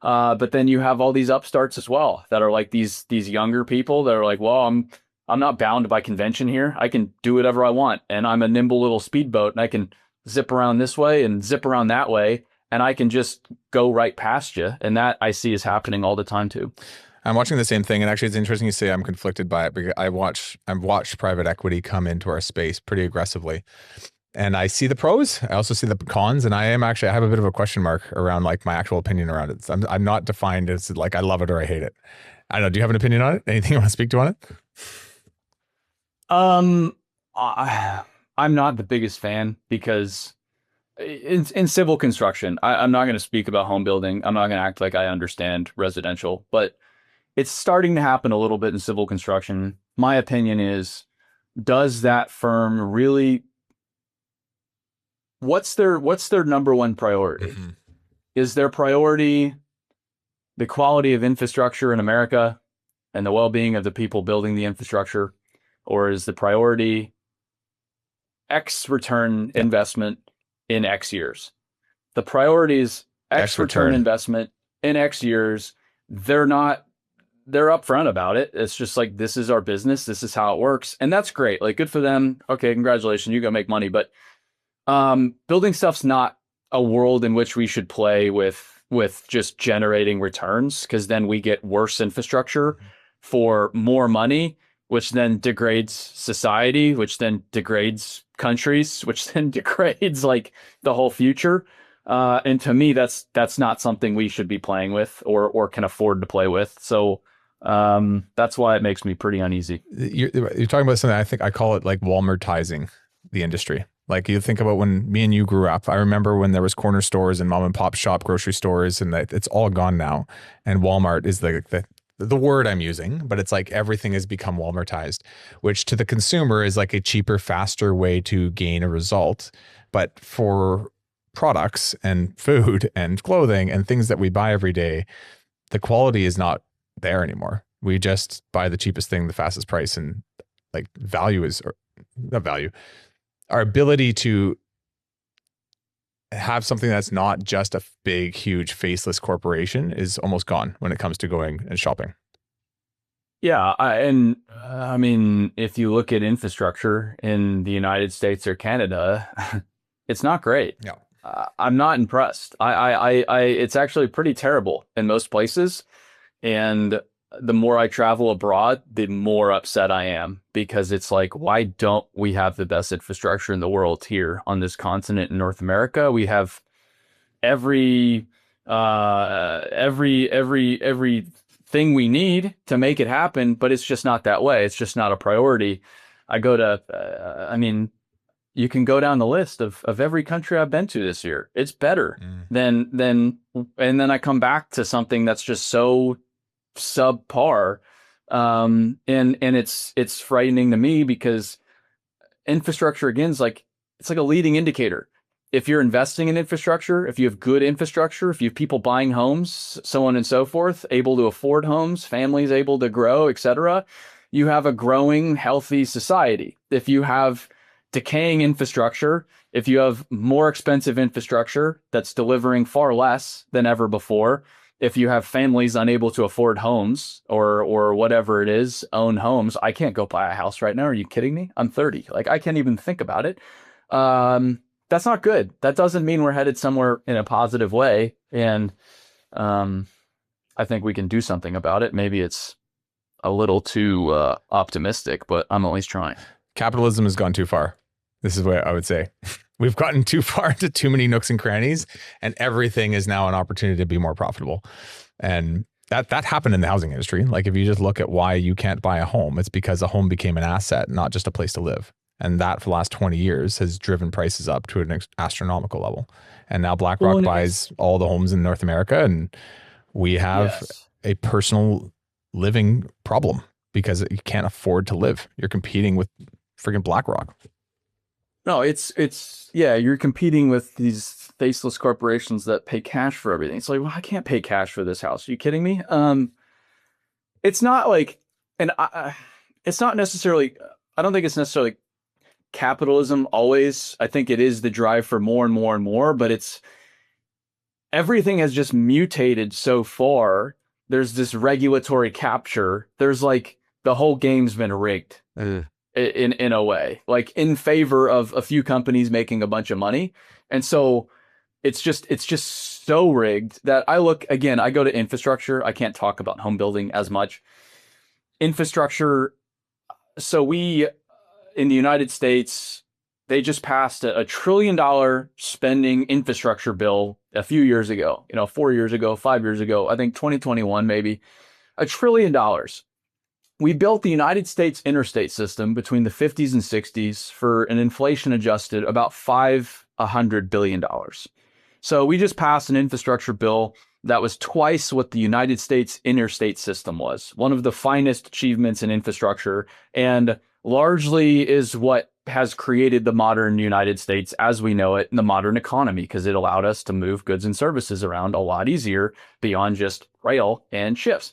But then you have all these upstarts as well that are like these younger people that are like, well, I'm not bound by convention here. I can do whatever I want, and I'm a nimble little speedboat, and I can zip around this way and zip around that way, and I can just go right past you. And that I see is happening all the time too. I'm watching the same thing, and actually, it's interesting you say I'm conflicted by it because I've watched private equity come into our space pretty aggressively. And I see the pros. I also see the cons, and I have a bit of a question mark around like my actual opinion around it. I'm not defined as like I love it or I hate it. I don't know. Do you have an opinion on it? Anything you want to speak to on it? I'm not the biggest fan because in civil construction, I'm not going to speak about home building. I'm not going to act like I understand residential, but it's starting to happen a little bit in civil construction. My opinion is, does that firm really? What's their number one priority? Mm-hmm. Is their priority the quality of infrastructure in America and the well-being of the people building the infrastructure? Or is the priority X return investment in X years? The priority is X return investment in X years. They're upfront about it. It's just like, this is our business. This is how it works. And that's great. Like, good for them. Okay, congratulations. You go make money. But building stuff's not a world in which we should play with just generating returns, because then we get worse infrastructure for more money, which then degrades society, which then degrades countries, which then degrades like the whole future. And to me, that's not something we should be playing with or can afford to play with. So that's why it makes me pretty uneasy. You're talking about something, I think I call it like Walmartizing the industry. Like, you think about when me and you grew up, I remember when there was corner stores and mom and pop shop grocery stores, and it's all gone now. And Walmart is the word I'm using, but it's like everything has become Walmartized, which to the consumer is like a cheaper, faster way to gain a result. But for products and food and clothing and things that we buy every day, the quality is not there anymore. We just buy the cheapest thing, the fastest price, and like value is, or not value. Our ability to have something that's not just a big, huge, faceless corporation is almost gone when it comes to going and shopping. Yeah. I mean, if you look at infrastructure in the United States or Canada, it's not great. Yeah. I'm not impressed. It's actually pretty terrible in most places. And the more I travel abroad, the more upset I am, because it's like, why don't we have the best infrastructure in the world here on this continent in North America? We have every thing we need to make it happen, but it's just not that way. It's just not a priority. I go to, I mean, you can go down the list of every country I've been to this year. It's better than, and then I come back to something that's just so subpar. And it's frightening to me, because infrastructure, again, is like, it's like a leading indicator. If you're investing in infrastructure, if you have good infrastructure, if you have people buying homes, so on and so forth, able to afford homes, families able to grow, etc., you have a growing, healthy society. If you have decaying infrastructure, if you have more expensive infrastructure that's delivering far less than ever before, if you have families unable to afford homes or whatever it is, own homes. I can't go buy a house right now. Are you kidding me? I'm 30. Like, I can't even think about it. that's not good. That doesn't mean we're headed somewhere in a positive way. And I think we can do something about it. Maybe it's a little too optimistic, but I'm always trying. Capitalism has gone too far. This is what I would say. We've gotten too far into too many nooks and crannies, and everything is now an opportunity to be more profitable. And that happened in the housing industry. Like if you just look at why you can't buy a home, it's because a home became an asset, not just a place to live. And that for the last 20 years has driven prices up to an astronomical level. And now BlackRock buys all the homes in North America, and we have a personal living problem because you can't afford to live. You're competing with freaking BlackRock. No, you're competing with these faceless corporations that pay cash for everything. It's like, well, I can't pay cash for this house. Are you kidding me? It's not like, and it's not necessarily, I don't think it's necessarily capitalism always. I think it is the drive for more and more and more, but everything has just mutated so far. There's this regulatory capture. There's like, the whole game's been rigged. In a way, like in favor of a few companies making a bunch of money. And so it's just so rigged that I go to infrastructure. I can't talk about home building as much. Infrastructure. So we, in the United States, they just passed a $1 trillion spending infrastructure bill a few years ago, 4 years ago, 5 years ago, I think 2021, maybe $1 trillion. We built the United States interstate system between the 50s and 60s for an inflation adjusted about $500 billion. So we just passed an infrastructure bill that was twice what the United States interstate system was. One of the finest achievements in infrastructure, and largely is what has created the modern United States as we know it in the modern economy, because it allowed us to move goods and services around a lot easier beyond just rail and ships.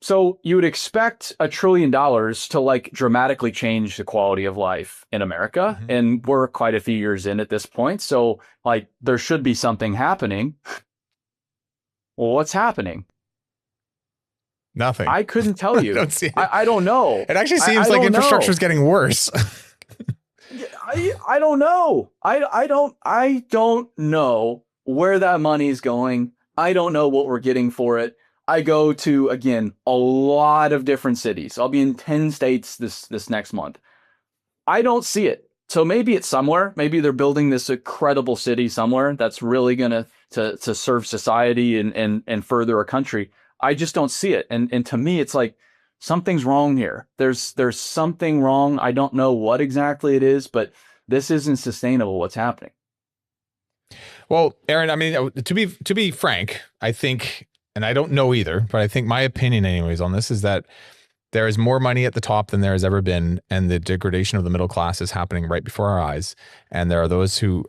So you would expect $1 trillion to like dramatically change the quality of life in America. Mm-hmm. And we're quite a few years in at this point. So like there should be something happening. Well, what's happening? Nothing. I couldn't tell you. I don't know. It actually seems like infrastructure is getting worse. I don't know. I don't know where that money is going. I don't know what we're getting for it. I go to, again, a lot of different cities. I'll be in 10 states this next month. I don't see it. So maybe it's somewhere. Maybe they're building this incredible city somewhere that's really going to serve society and further a country. I just don't see it. And to me, it's like something's wrong here. There's something wrong. I don't know what exactly it is, but this isn't sustainable, what's happening. Well, Aaron, I mean, to be frank, I think, and I don't know either, but I think my opinion anyways on this is that there is more money at the top than there has ever been, and the degradation of the middle class is happening right before our eyes. And there are those who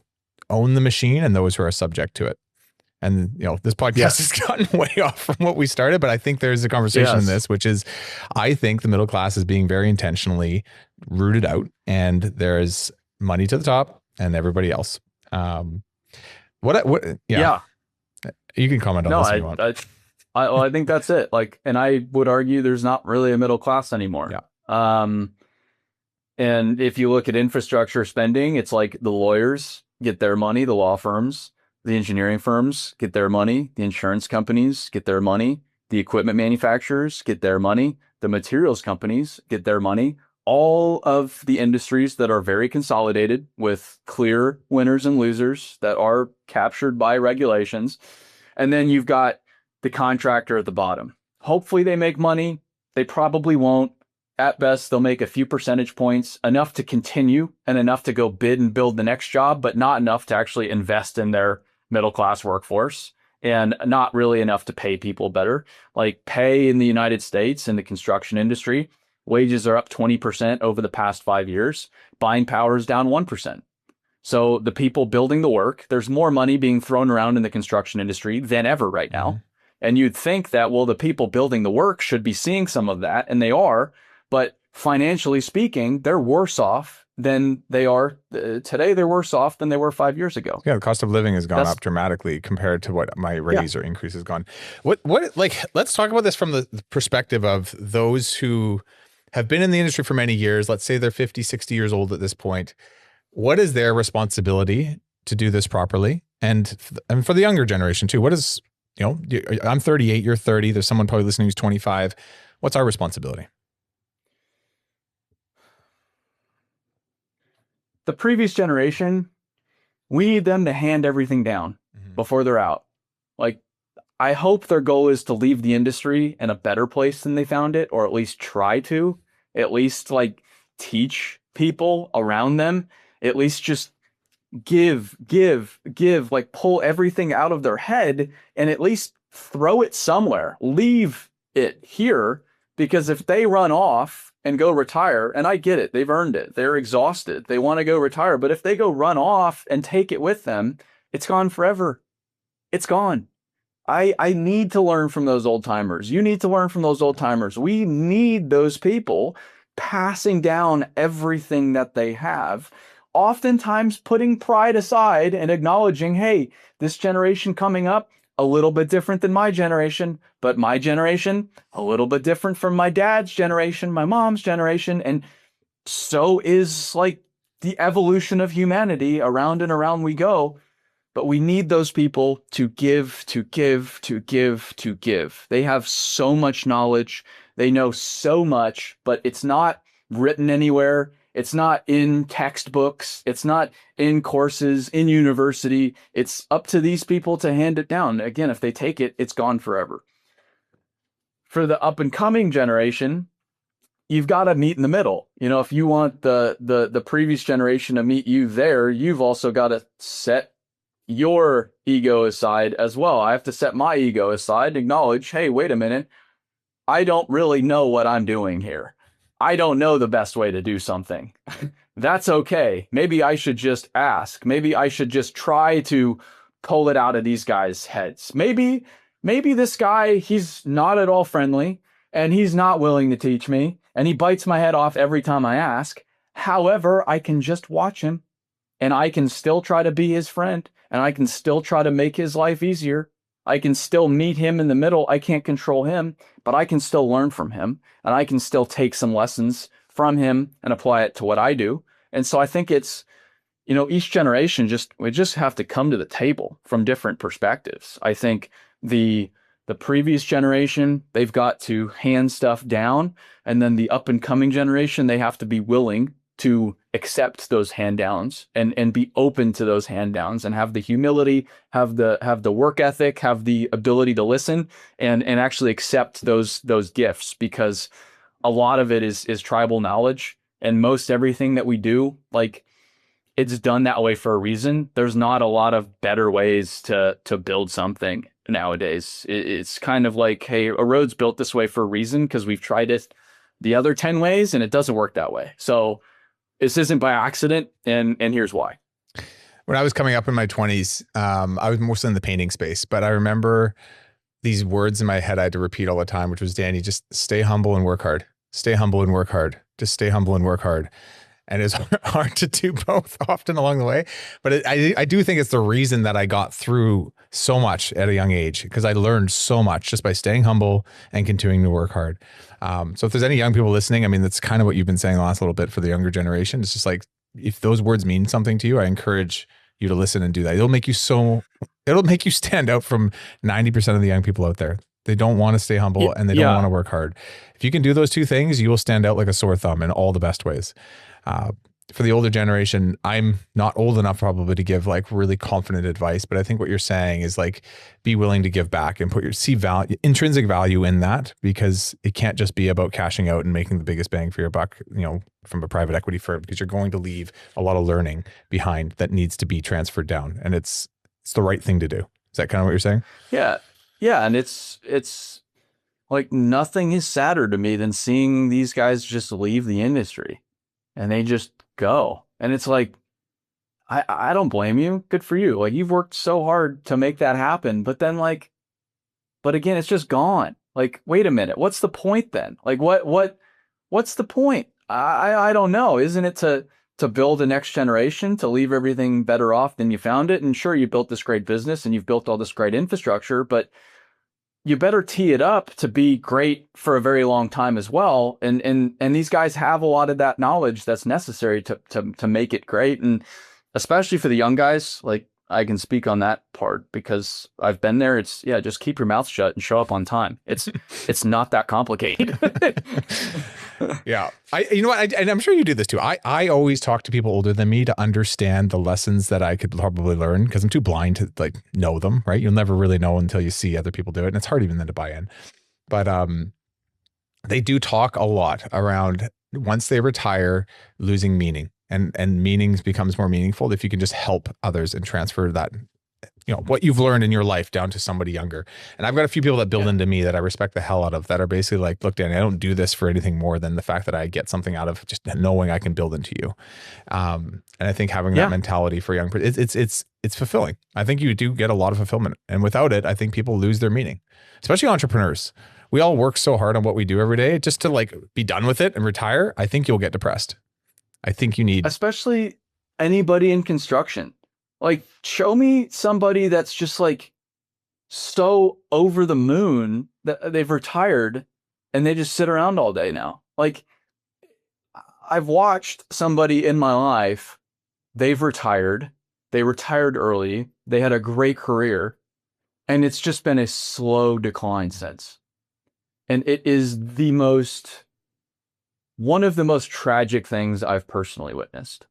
own the machine and those who are subject to it. And, this podcast has gotten way off from what we started, but I think there's a conversation in this, which is, I think the middle class is being very intentionally rooted out, and there's money to the top and everybody else. Yeah. You can comment on this if you want. I think that's it. Like, and I would argue there's not really a middle class anymore. Yeah. And if you look at infrastructure spending, it's like the lawyers get their money, the law firms, the engineering firms get their money, the insurance companies get their money, the equipment manufacturers get their money, the materials companies get their money. All of the industries that are very consolidated with clear winners and losers that are captured by regulations. And then you've got the contractor at the bottom. Hopefully they make money. They probably won't. At best, they'll make a few percentage points, enough to continue and enough to go bid and build the next job, but not enough to actually invest in their middle class workforce, and not really enough to pay people better. Like pay in the United States in the construction industry, wages are up 20% over the past 5 years. Buying power is down 1%. So the people building the work, there's more money being thrown around in the construction industry than ever right now. Mm-hmm. And you'd think that, well, the people building the work should be seeing some of that, and they are, but financially speaking, they're worse off than they are today. They're worse off than they were 5 years ago. Yeah, the cost of living has gone up dramatically compared to what my raise or increase has gone. What like, let's talk about this from the perspective of those who have been in the industry for many years. Let's say they're 50, 60 years old at this point. what is their responsibility to do this properly? And for the younger generation too, what is, I'm 38, you're 30, there's someone probably listening who's 25. What's our responsibility? The previous generation, we need them to hand everything down before they're out. Like, I hope their goal is to leave the industry in a better place than they found it, or at least try to, at least like teach people around them, at least just give, like pull everything out of their head and at least throw it somewhere, leave it here, because if they run off and go retire, and I get it, they've earned it, they're exhausted, they want to go retire, but if they go run off and take it with them, it's gone forever. It's gone. I need to learn from those old timers. You need to learn from those old timers. We need those people passing down everything that they have, oftentimes putting pride aside and acknowledging, hey, this generation coming up, a little bit different than my generation, but my generation, a little bit different from my dad's generation, my mom's generation. And so is like the evolution of humanity. Around and around we go. But we need those people to give. They have so much knowledge. They know so much, but it's not written anywhere. It's not in textbooks. It's not in courses, in university. It's up to these people to hand it down. Again, if they take it, it's gone forever. For the up and coming generation, you've got to meet in the middle. If you want the previous generation to meet you there, you've also got to set your ego aside as well. I have to set my ego aside and acknowledge, hey, wait a minute. I don't really know what I'm doing here. I don't know the best way to do something. That's okay. Maybe I should just ask. Maybe I should just try to pull it out of these guys' heads. Maybe this guy, he's not at all friendly and he's not willing to teach me and he bites my head off every time I ask. However, I can just watch him and I can still try to be his friend and I can still try to make his life easier. I can still meet him in the middle. I can't control him, but I can still learn from him and I can still take some lessons from him and apply it to what I do. And so I think it's, each generation we just have to come to the table from different perspectives. I think the previous generation, they've got to hand stuff down, and then the up and coming generation, they have to be willing to accept those hand downs and be open to those hand downs and have the humility, have the work ethic, have the ability to listen and actually accept those gifts, because a lot of it is tribal knowledge, and most everything that we do, like, it's done that way for a reason. There's not a lot of better ways to build something nowadays. It's kind of like, hey, a road's built this way for a reason because we've tried it the other 10 ways and it doesn't work that way. So this isn't by accident, and here's why. When I was coming up in my 20s, I was mostly in the painting space, but I remember these words in my head I had to repeat all the time, which was, Danny, just stay humble and work hard. Stay humble and work hard. Just stay humble and work hard. And it's hard to do both often along the way. But I do think it's the reason that I got through so much at a young age, because I learned so much just by staying humble and continuing to work hard. So if there's any young people listening, I mean, that's kind of what you've been saying the last little bit for the younger generation. It's just like, if those words mean something to you, I encourage you to listen and do that. It'll make you stand out from 90% of the young people out there. They don't want to stay humble and they don't want to work hard. If you can do those two things, you will stand out like a sore thumb in all the best ways. For the older generation, I'm not old enough probably to give like really confident advice, but I think what you're saying is like, be willing to give back and see intrinsic value in that, because it can't just be about cashing out and making the biggest bang for your buck, from a private equity firm, because you're going to leave a lot of learning behind that needs to be transferred down, and it's the right thing to do. Is that kind of what you're saying? Yeah. Yeah. And it's like, nothing is sadder to me than seeing these guys just leave the industry and they just go. And it's like, I don't blame you. Good for you. Like, you've worked so hard to make that happen, but then but again, it's just gone. Like, wait a minute. What's the point then? Like, what's the point? I don't know. Isn't it to build a next generation, to leave everything better off than you found it? And sure, you built this great business and you've built all this great infrastructure, but you better tee it up to be great for a very long time as well. And these guys have a lot of that knowledge that's necessary to make it great. And especially for the young guys, like I can speak on that part because I've been there. It's just keep your mouth shut and show up on time. It's not that complicated. Yeah. You know what? And I'm sure you do this too. I always talk to people older than me to understand the lessons that I could probably learn because I'm too blind to like know them, right? You'll never really know until you see other people do it. And it's hard even then to buy in. But they do talk a lot around once they retire, losing meaning. And meanings becomes more meaningful if you can just help others and transfer that, what you've learned in your life down to somebody younger. And I've got a few people that build into me that I respect the hell out of that are basically like, look, Danny, I don't do this for anything more than the fact that I get something out of just knowing I can build into you. And I think having that mentality for young people, it's fulfilling. I think you do get a lot of fulfillment. And without it, I think people lose their meaning, especially entrepreneurs. We all work so hard on what we do every day just to like be done with it and retire. I think you'll get depressed. I think you need, especially anybody in construction, like show me somebody that's just like so over the moon that they've retired and they just sit around all day now. Like I've watched somebody in my life, they retired early. They had a great career and it's just been a slow decline since. And it is one of the most tragic things I've personally witnessed.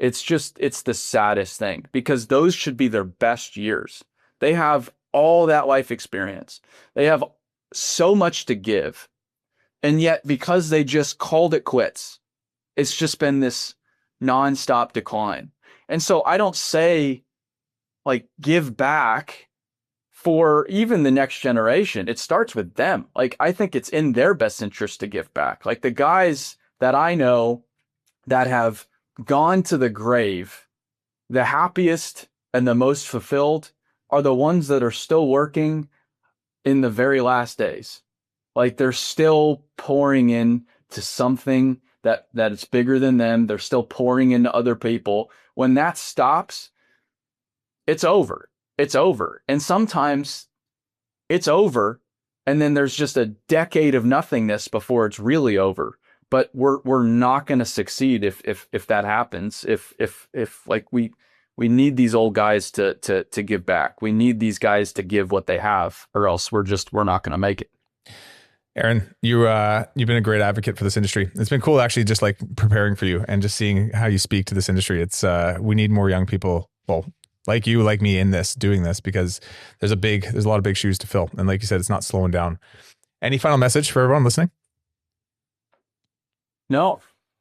It's the saddest thing because those should be their best years. They have all that life experience. They have so much to give. And yet because they just called it quits, it's just been this nonstop decline. And so I don't say like give back for even the next generation. It starts with them. Like, I think it's in their best interest to give back. Like the guys that I know that have gone to the grave, the happiest and the most fulfilled are the ones that are still working in the very last days. Like they're still pouring in to something that it's bigger than them. They're still pouring into other people. When that stops, it's over. It's over. And sometimes it's over and then there's just a decade of nothingness before it's really over. But we're not going to succeed if that happens. If like we need these old guys to give back. We need these guys to give what they have, or else we're not going to make it. Aaron, you've been a great advocate for this industry. It's been cool actually just like preparing for you and just seeing how you speak to this industry. It's we need more young people, well, like you, like me, in this, doing this, because there's a lot of big shoes to fill. And like you said, it's not slowing down. Any final message for everyone listening? No,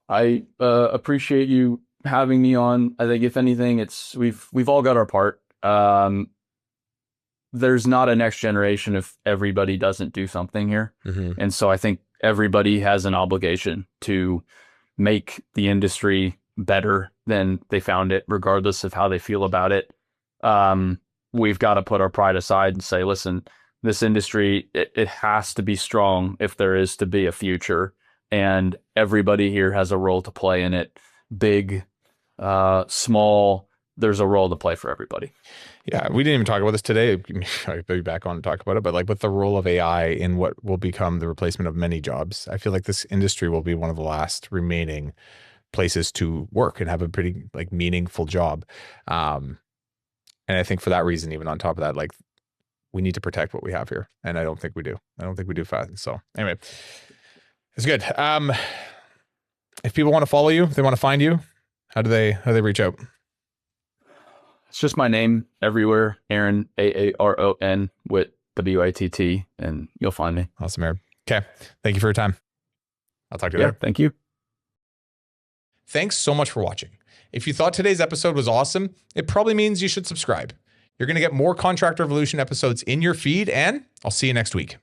I appreciate you having me on. I think if anything, we've all got our part. There's not a next generation if everybody doesn't do something here. Mm-hmm. And so I think everybody has an obligation to make the industry better than they found it, regardless of how they feel about it. We've got to put our pride aside and say, listen, this industry, it has to be strong if there is to be a future. And everybody here has a role to play in it. Big, small, there's a role to play for everybody. Yeah, we didn't even talk about this today. I'll be back on to talk about it, but like with the role of AI in what will become the replacement of many jobs, I feel like this industry will be one of the last remaining places to work and have a pretty like meaningful job. And I think for that reason, even on top of that, like we need to protect what we have here. And I don't think we do. Fast. So anyway, it's good. If people want to follow you, if they want to find you, how do they reach out? It's just my name everywhere. Aaron, Aaron, Witt, Witt, and you'll find me. Awesome, Aaron. Okay. Thank you for your time. I'll talk to you later. Thank you. Thanks so much for watching. If you thought today's episode was awesome, it probably means you should subscribe. You're going to get more Contractor Evolution episodes in your feed, and I'll see you next week.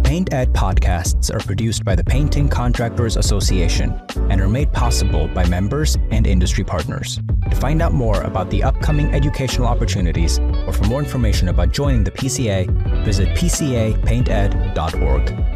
Paint Ed podcasts are produced by the Painting Contractors Association and are made possible by members and industry partners. To find out more about the upcoming educational opportunities or for more information about joining the PCA, visit pcapainted.org.